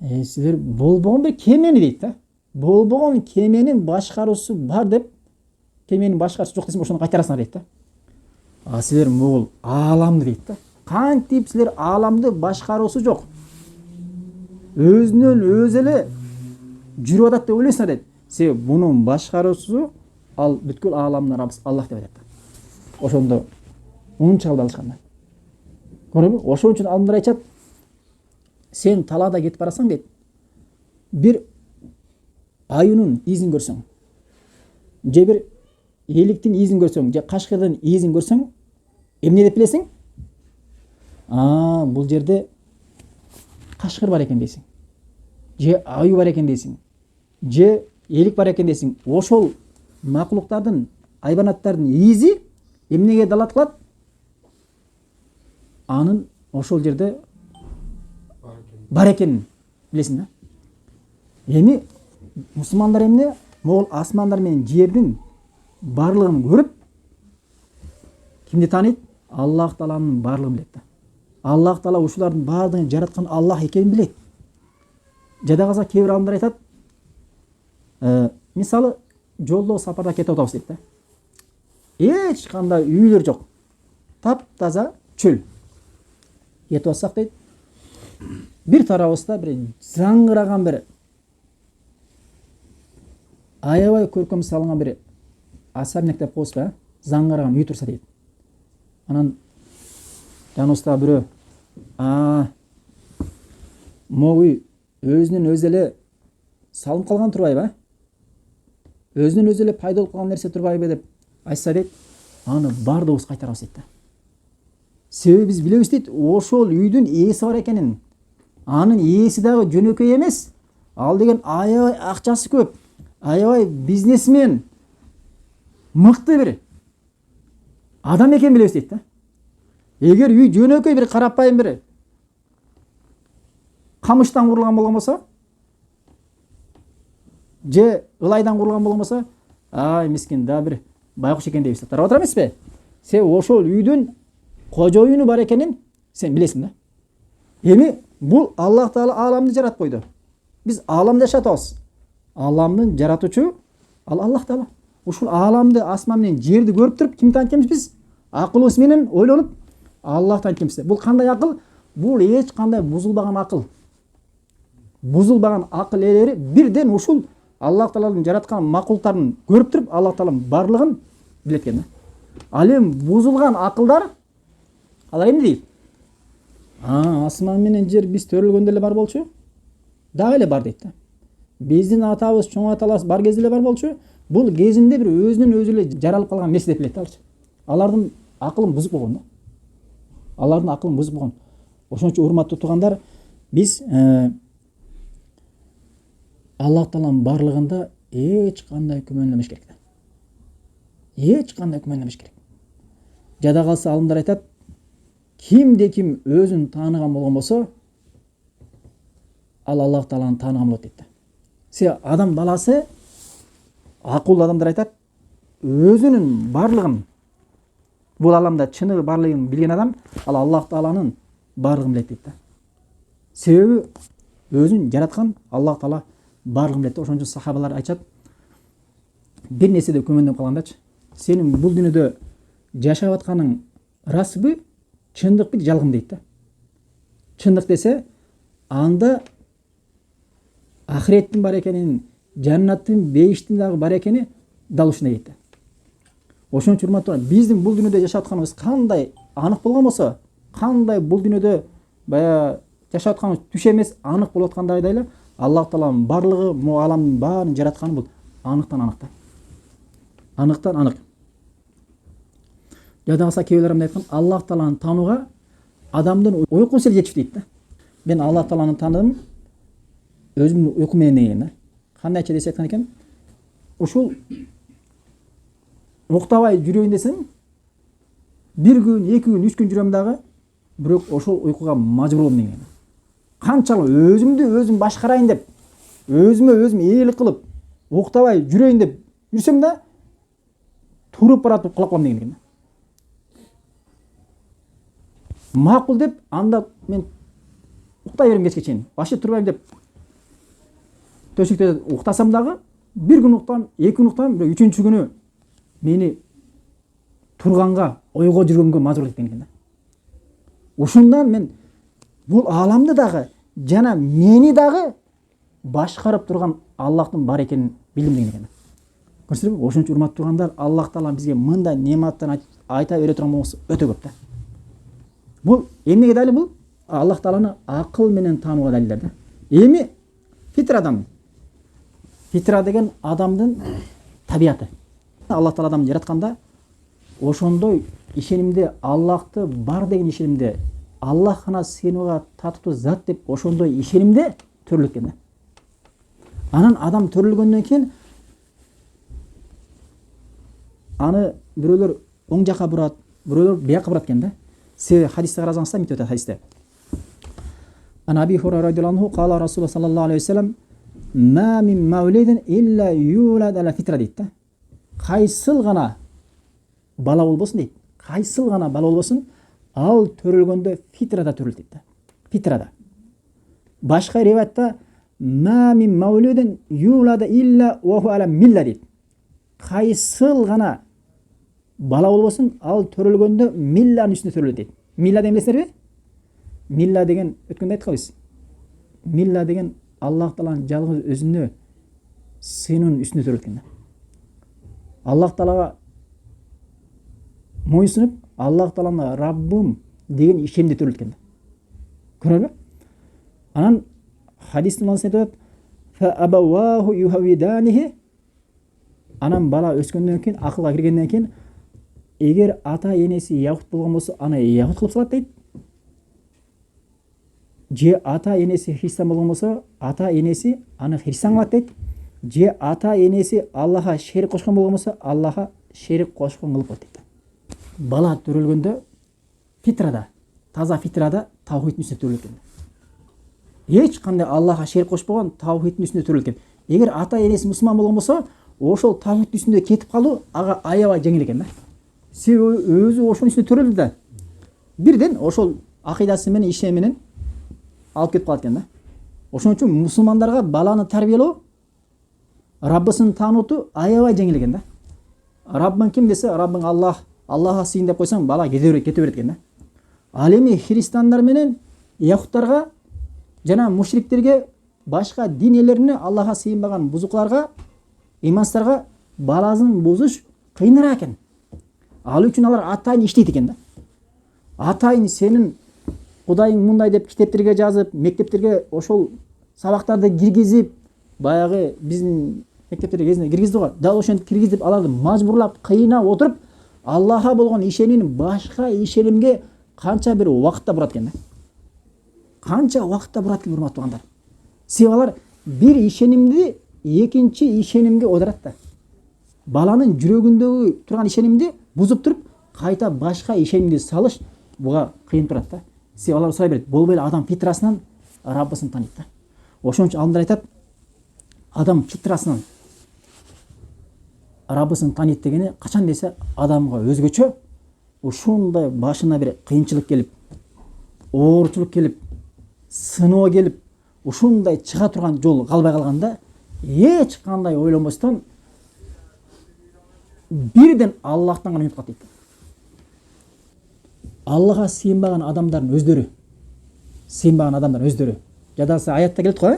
сіздер болбаған бір кемені дейді. Болбаған кеменің башқарушысы бар деп, кеменің башқарушысы жоқ десем, ошоны қайтарасыңдар дейді. Сіздер бұл аламды дейді. Қантип сіздер аламды башқарушысы жоқ. Өзінен өзі эле жүріп атат деп ойлайсыңдар дейді. Себебі бұның башқарушысы ал бүткіл аламның Раббысы Аллах деп айтады. Ошондо унча алып алышканда. Көрөбү? Ошон үчүн алдымдар айтат, сен талаада кетип барасаң дейт, бир аюнун изин көрсөң, же бир эликтин изин көрсөң, же кашкырдын изин көрсөң, эмне деп билесиң? Бул жерде кашкыр бар экен дейсиң. Же аю бар экен дейсиң. Же элик бар экен дейсиң. Ошол макулуктардын, айбанаттардын изи эмнеге далат кылат? Анын ошол жерде бар экенин билесиң да. Эми мусулмандар эмне? Могул асмандар менен жердин барлыгын көрүп, кимди тааныйт? Аллах Тааланын барлыгын билет да. Аллах Таала ушулардын баардыгын жараткан Аллах экенин билет. Жада калса кээ бир адамдар айтат, мисалы жолдо сапарда кетип атабыз дейт да. Эч кандай үйлөр жок. Таптаза чөл. Кетип атсак дейт, бир тарабыбызда бир заңгыраган бир аябай көркөм салынган бир особняк деп коебузбу, заңгыраган үй турса дейт. Анан жаныбызда бирөө, могу үй өзүнүн өзү эле салынып калган турбайбы? Өзүнүн өзү эле пайда болуп калган нерсе турбайбы деп айтса дейт, аны бардыгыбыз кайтарабыз дейт да. Себеби биз билебиз дейт, ошол үйдүн ээси бар экенин. Анын ээси дагы жөнөкөй эмес. Ал деген аябай акчасы көп, аябай бизнесмен, мыкты бир адам экенин билебиз дейт да. Эгер үй жөнөкөй бир карапайым бир камыштан курулган болгон болсо, же ылайдан курулган болгон болсо, мискин да бир байкуш экен дейбиз. Тарап отура эмеспи? Себеби ошол үйдүн кожоюну бар экенин сен билесиң да. Эми бул Аллах Таала аламды жаратып койду. Биз аламда жашатабыз. Аламдын жаратуучу ал Аллах Таала. Ушул аламды, асман менен жерди көрүп туруп ким таанытабыз биз? Акылыбыз менен ойлонуп Аллах таанытабыз. Бул кандай акыл? Бул эч кандай бузулбаган акыл. Бузулбаган акыл ээлери бирден ушул Аллах Тааланын жараткан макулуктарын көрүп туруп Аллах Тааланын барлыгын билет экен да. Ал эми бузулган акылдар алар эмне дейт? Асман менен жер биз төрөлгөндө эле бар болчу, дагы эле бар дейт да. Биздин атабыз, чоң аталарыбыз бар кезде эле бар болчу, бул кезинде бир өзүнүн өзү эле жаралып калган нерсе деп билет аларчы. Алардын акылын бузуп койгон да. Алардын акылын бузуп койгон. Ошон үчүн урматтуу туугандар, биз Аллах Тааланын барлыгында эч кандай күмөндөмөш керек да. Эч кандай күмөндөмөш керек. Жада калса алымдар айтат, кимде ким өзүн тааныган болгон болсо, ал Аллах Тааланы тааныган болот дейт да. Себеби адам баласы, акылдуу адамдар айтат, өзүнүн барлыгын, бул аламда чыныгы барлыгын билген адам, ал Аллах Тааланын барлыгын билет дейт да. Себеби өзүн жараткан Аллах Таала барлыгын билет. Ошон үчүн сахабалар айтат, бир нерседе күмөндөп калгандачы, сенин бул дүйнөдө жашап атканың расбы, чындыкпы, жалгын дейт да. Чындык десе, анда ахиреттин бар экенин, жаннаттын, бейиштин дагы бар экени дал ушундай дейт да. Ошон үчүн урматтуу, биздин бул дүйнөдө жашап атканыбыз кандай анық болған болса, қандай бұл дүниеде бая жашап жатқанымыз түш емес, анық болып жатқандайдай эле Аллах Тааланын барлығы, бұл аламның барын жаратқаны бұл анықтан анық та. Анықтан анық. Жадағаса кейбіреулер айтқан, Аллах Тааланы тануға адамдың ұйқысы сел жетіп дейді. Мен Аллах Тааланы таныдым өзімнің ұйқыменен деген. Қандай десе айтқан екен? Ушул уктабай жүрөйүн десең, бир күн, 2 күн, 3 күн жүрөм дагы, бирок ошол уйкуга мажбур болом деген. Канчалык өзүмдү өзүм башкарайын деп, өзүмө өзүм ээлик кылып, уктабай жүрөйүн деп жүрсөм да, туруп баратып кулап калам деген. Макул деп, анда мен уктай берем кечке чейин. Башы турбайм деп төшүктө уктасам дагы, бир күн уктам, 2 күн уктам, бирок 3-үнчү күнү мени турганга, ойго жүргөнгө мажбур эткен экен. Ушундан мен бул аламды дагы, жана мени дагы башкарып турган Аллахтын бар экенин билдим деген экен. Көрсөңүз, ошон үчүн урматтуу тургандар, Аллах Таала бизге мындай нематтан айта бере турган болсо өтө көп да. Бул эмнеге далил бул? Аллах Тааланы акыл менен таанууга далилдер да. Эми фитра адам. Фитра деген адамдын табияты. Аллах Таала адамды жаратканда ошондой ишенимде, Аллахты бар деген ишенимде, Аллах гана сыйынууга татыктуу зат деп ошондой ишенимде төрөлгөн да. Анан адам төрөлгөндөн кийин аны бирөөлөр оң жака бурат, бирөөлөр бияка бурат экен да. Себеби хадисте карасаңыздар мынтип атат хадисте. Ан Аби Хурайра радиаллаху анху кала Расулуллах саллаллаху алейхи ва саллям ма мин маулидин илля юлад ала фитра дейт да. Кайсыл гана бала болбосун дейт. Кайсыл гана бала болбосун, ал төрөлгөндө фитрада төрөлөт дейт да. Фитрада. Башка риваятта ма мин маулидин юлад илля ва ху ала милла дейт. Кайсыл гана бала болбосун, ал төрөлгөндө милланын үстүнө төрөлөт дейт. Милла деген билесиңерби? Милла деген өткөндө айтканбыз биз. Милла деген Аллах Тааланын жалгыз өзүнө сыйынуунун үстүнө төрөлөт экен да. Аллах Таалага мойынсунуп, Аллах Тааланы Раббым деген ишенимде төрөлөт экен да. Көрөбү? Анан хадистин мансында айтат: "Фа абаваху юхавиданихи". Анан бала өскөндөн кийин, акылга киргенден кийин, эгер ата энеси яхут болгон болсо, аны яхут кылып салат дейт. Же ата энеси христиан болгон болсо, ата энеси аны христиан кылат дейт. Же ата энеси Аллахка шерик кошкон болгон болсо, Аллахка шерик кошкон кылып коет дейт. Бала төрөлгөндө фитрада, таза фитрада таухидтин үстүнө төрөлөт экен. Эч кандай Аллахка шерик кошпогон таухидтин үстүнө төрөлөт экен. Эгер ата энеси мусулман болгон болсо, ошол таухидтин үстүндө кетип калуу ага аябай жеңил экен да. Себеби өзү ошонун үстүнө төрөлдү да. Бирден ошол акыйдасы менен, ишени менен алып кетип калат экен да. Ошон үчүн мусулмандарга баланы тарбиялоо, Раббысын таануту аябай жеңил экен да. Раббың ким десе, Раббың Аллах, Аллахка сыйын деп койсоң, бала кете берет экен да. Ал эми христиандар менен яхуттарга жана мушриктерге, башка дин ээлерине, Аллахка сыйынбаган бузукларга, имансыздарга баласын бузуш кыйыныраак экен. Ал үчүн алар атайын иштейт экен да. Атайын сенин Кудайың мындай деп китептерге жазып, мектептерге ошол сабактарды киргизип, баягы биздин мектептерге кезинде киргизди го. Дал ошентип киргизип, аларды мажбурлап, кыйнап отуруп, Аллахка болгон ишенимин башка ишенимге канча бир убакытта бурат экен да. Канча убакытта бурат экен, урматтуу тугандар. Себеби алар бир ишенимди экинчи ишенимге оодарат да. Баланын жүрөгүндөгү турган ишенимди бузуп туруп, кайта башка ишенимди салыш буга кыйын турат да. Себеби алар сурай берет, болбой эле адам фитрасынан Раббысын таанийт да. Ошон үчүн алымдар айтат, адам фитрасынан Раббысын таанийт дегени качан десе, адамга өзгөчө ушундай башына бир кыйынчылык келип, оорчулук келип, сыноо келип, ушундай чыга турган жол калбай калганда, эч кандай ойлонбостон бирден Аллахтан гана үмүт кылат дейт. Аллахка сыйынбаган адамдардын өздөрү. Жадасы аятта келет го,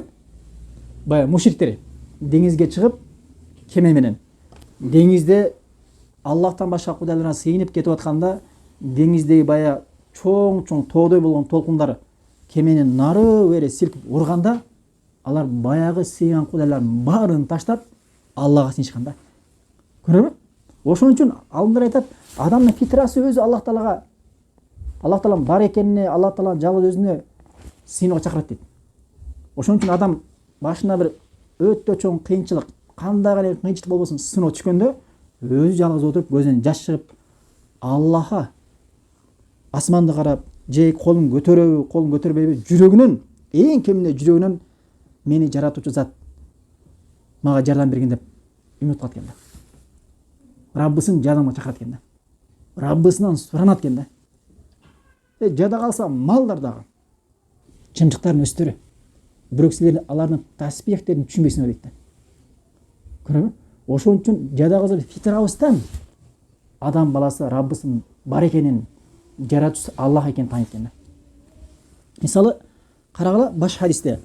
бая мушриктер деңизге чыгып, кеме менен деңизде Аллахтан башка кудайларга сыйынып кетип атканда, деңиздеги баягы чоң тоодой болгон толкундар кемени нары бери силкип урганда алар баягы сыйган кудайлардын баарын таштап Аллага сыйышкан да. Көрөбү? Ошон үчүн алымдар айтат, адамдын фитрасы өзү Аллах Тааланын бар экенине, Аллах Тааланын жалгыз өзүнө сыйынууга чакырат дейт. Ошон үчүн адам башына бир өтө чоң кыйынчылык, кандай эле кыйынчылык болбосун сыноо түшкөндө өзү жалгыз отуруп көзүнөн жаш чыгып Аллахка асманды карап, же колун көтөрөбү, колун көтөрбөйбү, жүрөгүнөн, эң кеминде жүрөгүнөн мени жаратуучу зат мага жардам берген деп үмүт кылат экен да. Раббысын жардамга чакырат экен да. Раббысынан суранат экен да. Жада калса малдар дагы, чымчыктардын өстөрү, бирок силер алардын таспихтерин түшүнбөйсүңөр дейт да. Көрөбү? Ошон үчүн жада калса фитрабыздан адам баласы Раббысын бар экенин, жаратуучусу Аллах экенин тааныйт экен да. Мисалы карагыла баш хадисте,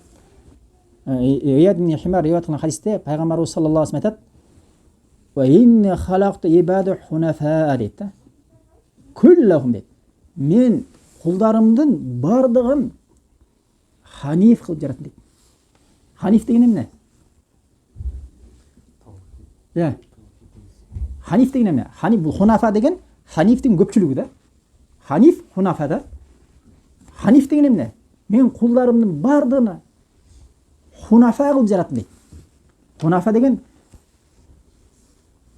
Ияд ибн Химар риwayat кылган хадисте пайгамбарыбыз саллаллаху алейхи айтат: "Ва инни халакту ибаду хунафа" дейт да. Күллахум дейт. Мен кулдарымдын бардыгын ханиф кылып жараттым дейт. Ханиф деген эмне? Ханиф деген эмне? Ханиф бул хунафа деген ханифтин көпчүлүгү да. Ханиф хунафа да. Ханиф деген эмне? Мен кулдарымдын бардыгын хунафа кылып жараттым дейт. Хунафа деген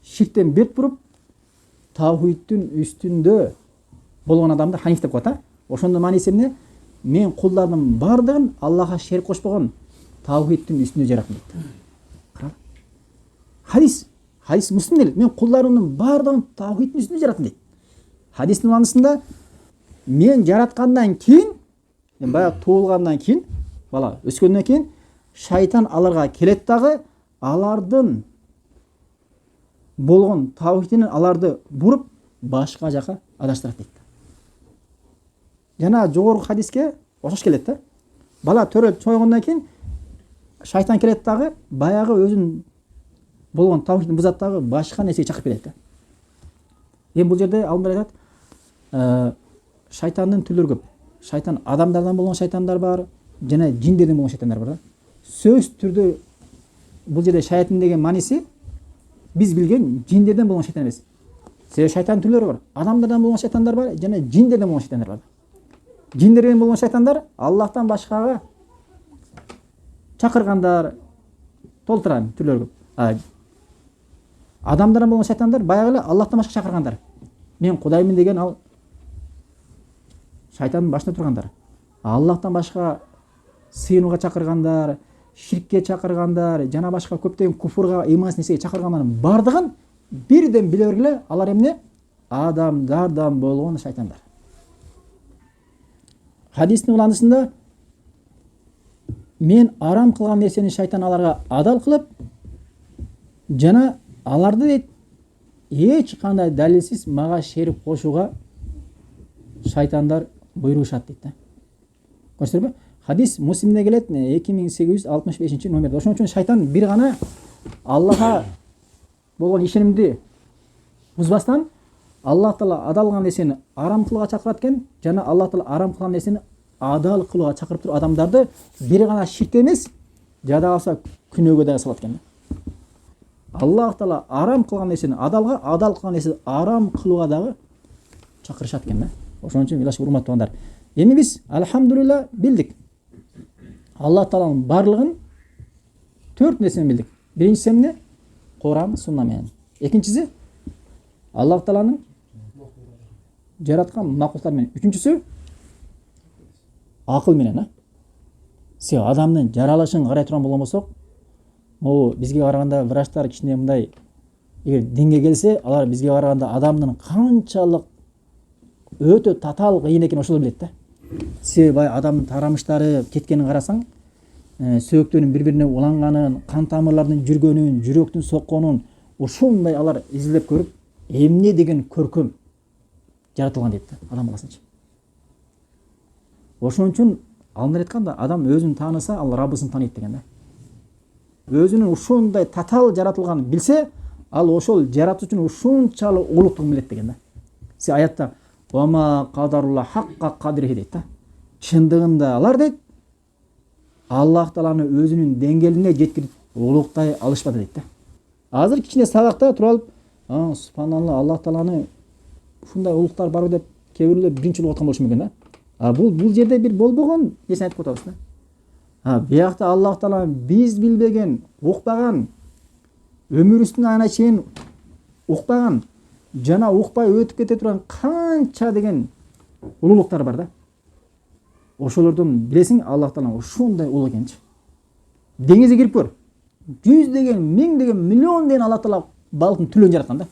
ширктен бет буруп таухидтин үстүндө болгон адамды ханиф деп коет. Ошондо мааниси эмне? Мен кулдардын бардыгын Аллахка шерик кошпогон таухидтин үстүндө жараттым дейт. Хадис Муслим дейт. Мен кулдарымдын бардыгын таухидтин үстүндө жараттым дейт. Хадистин маанисинде мен жараткандан кийин, баягы туулгандан кийин, бала өскөндөн кийин шайтан аларга келет дагы алардын болгон таухидинен аларды буруп башка жака адаштырат дейт. Жана жогорку хадиске окшош келет да. Бала төрөлүп чоңойгондон кийин шайтан келет дагы баягы өзүнүн болгон таухидин бузат дагы башка нерсеге чакырып келет да. Эми бул жерде алымдар айтат, шайтандын түрлөрү көп. Шайтан адамдардан болгон шайтандар бар, жана жиндерден болгон шайтандар бар да. Сөз түрдө бул жерде шайтан деген мааниси биз билген жиндерден болгон шайтан эмес. Себеби шайтан түрлөрү бар. Адамдардан болгон шайтандар бар, жана жиндерден болгон шайтандар бар. Жиндерден болгон шайтандар Аллахтан башкага чакыргандар, толтурган түрлөрү көп. Адамдардан болгон шайтандар баягы эле Аллахтан башка чакыргандар. Мен Кудаймын деген ал шайтандын башында тургандар. Аллахтан башка сыйынууга чакыргандар, ширкке чакыргандар, жана башка көптөгөн куфурга, ыймансыз нерсеге чакыргандардын бардыгын бирден биле бергиле, алар эмне? Адамдардан болгон шайтандар. Хадистин уландысында мен арам кылган нерсени шайтан аларга адал кылып, жана аларды дейт эч кандай далилсиз мага шерик кошууга шайтандар буйрушат дейт да. Көрсөтөрбү? Хадис Муслимде келет 2865 номерде. Ошон үчүн шайтан бир гана Аллахка болгон ишенимди бузбастан Аллах Таала адал кылган нерсени арам кылууга чакырат экен, жана Аллах Таала арам кылган нерсени адал кылууга чакырып туруп адамдарды бир гана ширкте эмес, жада калса күнөөгө да салат экен. Аллах Таала арам кылган нерсени адалга, адал кылган нерсени арам кылууга дагы чакырышат экен да. Ошон үчүн илаш урматтуу балдар, эми биз алхамдулилла билдик. Аллах Тааланын барлыгын 4 нерсени билдик. Биринчиси эмне? Куран, сунна менен. Экинчиси Аллах Тааланын жараткан макулуктар менен. Үчүнчүсү акыл менен. Се адамдын жаралышын карай турган болбосок, могу бизге караганда врачтар кичине мындай эгер динге келсе, алар бизге караганда адамдын канчалык өтө татаал кыйын экенин ошол билет да. Себеби адамдын тарамыштары кеткенин карасаң, сөөктөрүнүн бири-бирине уланганын, кан тамырлардын жүргөнүн, жүрөктүн сокконун ушундай алар изилдеп көрүп, эмне деген көркөм жаратылган дейт да, адам баласынча. Ошон үчүн алымдар айтканда, адам өзүн тааныса, ал Раббысын тааныйт деген да. Өзүнүн ушундай татаал жаратылганын билсе, ал ошол жаратуучунун ушунчалык улуктугун билет деген да. Се аятта Вама кадарулла хакка кадрихи дейт да. Чындыгында алар дейт Аллах Тааланы өзүнүн деңгээлине жеткирип улуктай алышпады дейт да. Азыр кичине сабакта туруп алып, субханалла, Аллах Тааланы ушундай улуктар барбы деп кээ бирлер биринчи жолу аткан болушу мүмкүн да. Бул жерде бир болбогон нерсени айтып атабыз да. Биякта Аллах Таала биз билбеген, укпаган, өмүрүбүздүн айына чейин укпаган жана укпай өтүп кете турган канча деген улуулуктар бар да. Ошолордон билесиң Аллах Таала ушундай улуу экенчи. Деңизге кирип көр. Жүздеген, миңдеген, миллион деген Аллах Таала балыктын түрлөрүн жараткан да.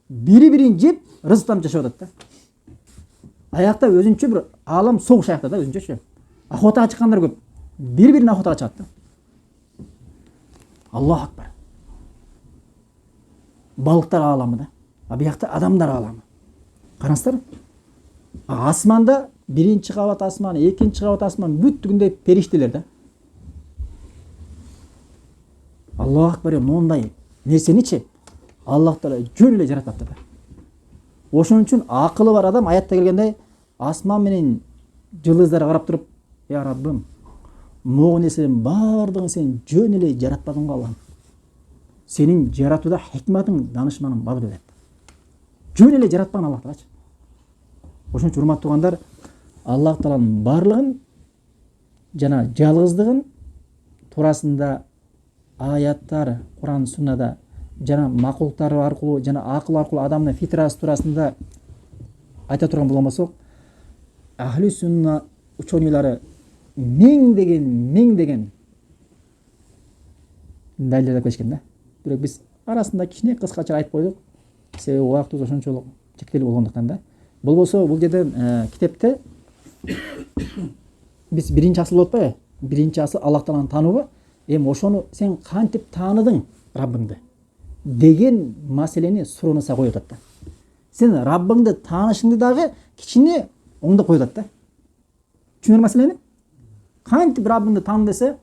Бири-бирин жеп, рызыктанып жашап атат да. Аякта өзүнчө бир алам согуш аякта да, өзүнчөчү. Охотага чыккандар көп. Бири-бирин охотага чыгат да. Аллах акбар. Балыктар аламы да. Биякта адамдар аламы. Караңыздар. Асманда биринчи кабат асман, экинчи кабат асман бүттүгүндө периштелер да. Аллах акбар, мондай нерсеничи Аллах Таала жөн эле жаратат да. Ошон үчүн акылы бар адам аятта келгендей асман менен жылдыздарга карап туруп, я Раббым, могу нерселердин бардыгын сен жөн эле жаратпадың го Аллахым. Сенин жаратууда хикматың, данышманың бар деп. Жөн эле жаратпаган Аллах Таалачы. Ошон үчүн урматтуу туугандар, Аллах Тааланын барлыгын жана жалгыздыгын туурасында аяттар Куран Суннада жана макулуктар аркылуу жана акыл аркылуу адамдын фитрасы туурасында айта турган болбосок, Ахли Сунна ученыйлары миңдеген далилдеп келишкен да. Бирок биз арасында кичине кыскача айтып койдук. Себеби убактыбыз ошончолук чектелип болгондуктан да. Болбосо бул жерден китепте биз биринчи асыл болуп атпайбы? Биринчи асыл Аллах Тааланы таануубу? Эми ошону сен кантип тааныдың Раббыңды деген маселени суроону коюп атат да. Сен Раббыңды таанышыңды дагы кичине оңдоп коюп атат да. Түшүнөр маселени? Кантип Раббыңды тааны десе,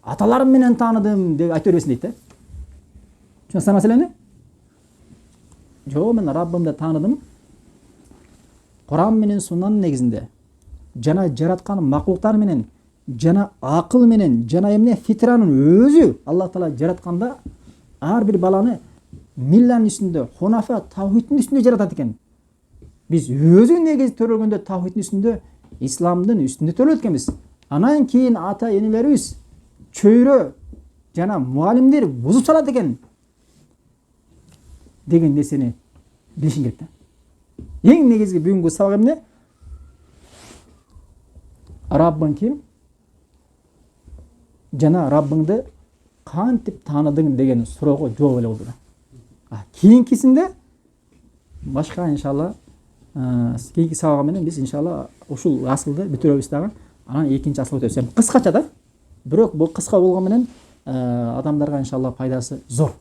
аталарым менен тааныдым деп айта бербесин дейт да. Түшүнөсүң маселени? Жок, мен Раббымды тааныдым. Куран менен Суннанын негизинде жана жараткан макулуктар менен жана акыл менен жана эмне фитранын өзү Аллах Таала жаратканда ар бир баланы милланын үстүндө, хунафа тавхидтин үстүндө жаратат экен. Биз өзү негизи төрөлгөндө тавхидтин үстүндө, исламдын үстүндө төрөлөт экенбиз. Анан кийин ата энелерибиз чөйрө жана мугалимдер бузуп салат экен деген нерсени билишиң керек да. Эң негизги бүгүнкү сабак эмне? Раббың ким? Жана Раббыңды кантип тааныдың деген суроого жооп эле болду да. Кийинкисинде башка иншалла кийинки сабак менен биз иншалла ушул асылды бүтүрөбүз дагы. Анан экинчи асылга өтөбүз. Кыскача да. Бирок бул кыска болгон менен адамдарга иншалла пайдасы зор.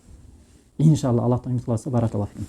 Иншалла Аллахтан үмүт кылабыз. Баракаллаху фикум.